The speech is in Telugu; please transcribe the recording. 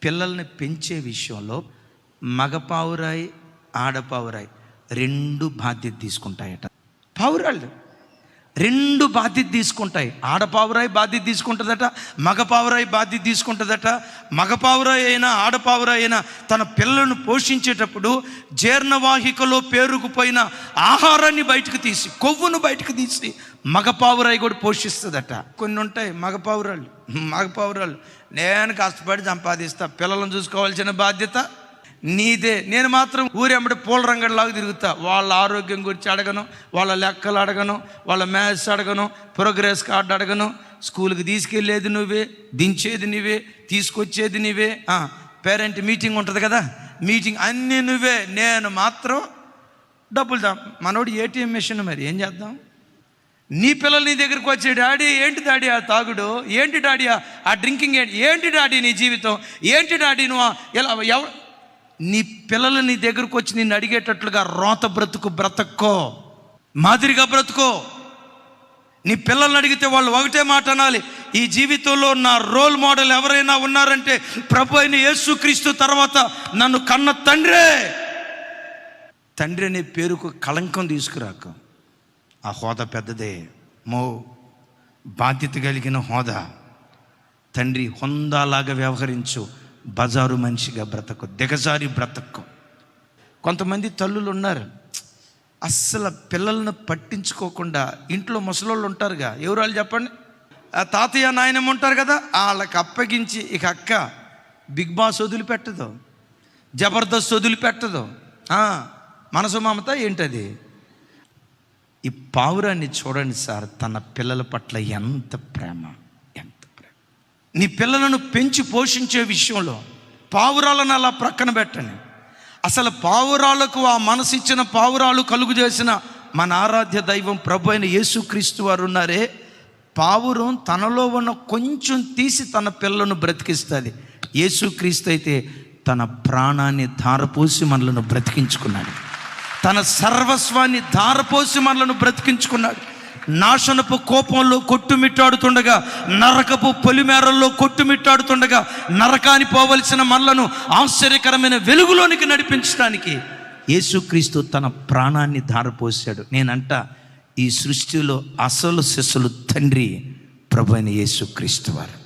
పిల్లల్ని పెంచే విషయంలో మగపావురాయి ఆడపావురాయి రెండు బాధ్యత తీసుకుంటాయట. పావురాళ్ళు రెండు బాధ్యత తీసుకుంటాయి. ఆడపావురాయి బాధ్యత తీసుకుంటుందట, మగపావురాయి బాధ్యత తీసుకుంటుందట. మగపావురాయి అయినా ఆడపావురాయి అయినా తన పిల్లలను పోషించేటప్పుడు జీర్ణవాహికలో పేరుకుపోయిన ఆహారాన్ని బయటకు తీసి, కొవ్వును బయటకు తీసి మగపావురాయి కూడా పోషిస్తుందట. కొన్ని ఉంటాయి మగపావురాళ్ళు నేను కష్టపడి సంపాదిస్తా, పిల్లలను చూసుకోవాల్సిన బాధ్యత నీదే, నేను మాత్రం ఊరెంబడి పూల రంగడిలాగా తిరుగుతా. వాళ్ళ ఆరోగ్యం గురించి అడగను, వాళ్ళ లెక్కలు అడగను, వాళ్ళ మ్యాథ్స్ అడగను, ప్రోగ్రెస్ కార్డు అడగను. స్కూల్కి తీసుకెళ్ళేది నువ్వే, దించేది నువ్వే, తీసుకొచ్చేది నువ్వే. పేరెంట్ మీటింగ్ ఉంటుంది కదా, మీటింగ్ అన్నీ నువ్వే. నేను మాత్రం డబ్బులు మనోడు ఏటీఎం మెషిన్. మరి ఏం చేద్దాం? నీ పిల్లలు నీ దగ్గరికి వచ్చే, డాడీ ఏంటి డాడీ ఆ తాగుడు, ఏంటి డాడీ ఆ డ్రింకింగ్, ఏంటి డాడీ నీ జీవితం, ఏంటి డాడీ నువ్వు ఎలా నీ పిల్లలు నీ దగ్గరకు వచ్చి నిన్ను అడిగేటట్లుగా రోత బ్రతుక్కో, మాదిరిగా బ్రతుకో. నీ పిల్లల్ని అడిగితే వాళ్ళు ఒకటే మాట అనాలి, ఈ జీవితంలో నా రోల్ మోడల్ ఎవరైనా ఉన్నారంటే ప్రభు అయిన యేసుక్రీస్తు తర్వాత నన్ను కన్న తండ్రి అనే పేరుకు కళంకం తీసుకురాక. ఆ హోదా పెద్దదే, బాధ్యత కలిగిన హోదా. తండ్రి హొందాలాగా వ్యవహరించు, బజారు మనిషిగా బ్రతకు, దిగజారి బ్రతకు. కొంతమంది తల్లులు ఉన్నారు, అస్సలు పిల్లలను పట్టించుకోకుండా ఇంట్లో ముసలోళ్ళు ఉంటారుగా, ఎవరు వాళ్ళు చెప్పండి, తాతయ్య నాయనమ్మ ఉంటారు కదా, వాళ్ళకి అప్పగించి ఇక అక్క బిగ్ బాస్ వదిలిపెట్టదు, జబర్దస్త్ వదిలిపెట్టదు. మనసు మమత ఏంటది? ఈ పావురాన్ని చూడండి సార్, తన పిల్లల పట్ల ఎంత ప్రేమ. నీ పిల్లలను పెంచి పోషించే విషయంలో పావురాలను అలా ప్రక్కన పెట్టండి. అసలు పావురాలకు ఆ మనసు ఇచ్చిన, పావురాలు కలుగు చేసిన మన ఆరాధ్య దైవం ప్రభు అయిన యేసుక్రీస్తు వారు ఉన్నారే. పావురం తనలో ఉన్న కొంచెం తీసి తన పిల్లలను బ్రతికిస్తుంది. యేసుక్రీస్తు అయితే తన ప్రాణాన్ని ధారపోసి మనలను బ్రతికించుకున్నాడు, తన సర్వస్వాన్ని ధారపోసి మనలను బ్రతికించుకున్నాడు. నాశనపు కోపంలో కొట్టుమిట్టాడుతుండగా, నరకపు పొలిమేరల్లో కొట్టుమిట్టాడుతుండగా, నరకాని పోవలసిన మనలను ఆశ్చర్యకరమైన వెలుగులోనికి నడిపించడానికి యేసుక్రీస్తు తన ప్రాణాన్ని ధారపోసాడు. నేనంట ఈ సృష్టిలో అసలు శిశులు తండ్రి ప్రభు అయిన యేసుక్రీస్తు వారు.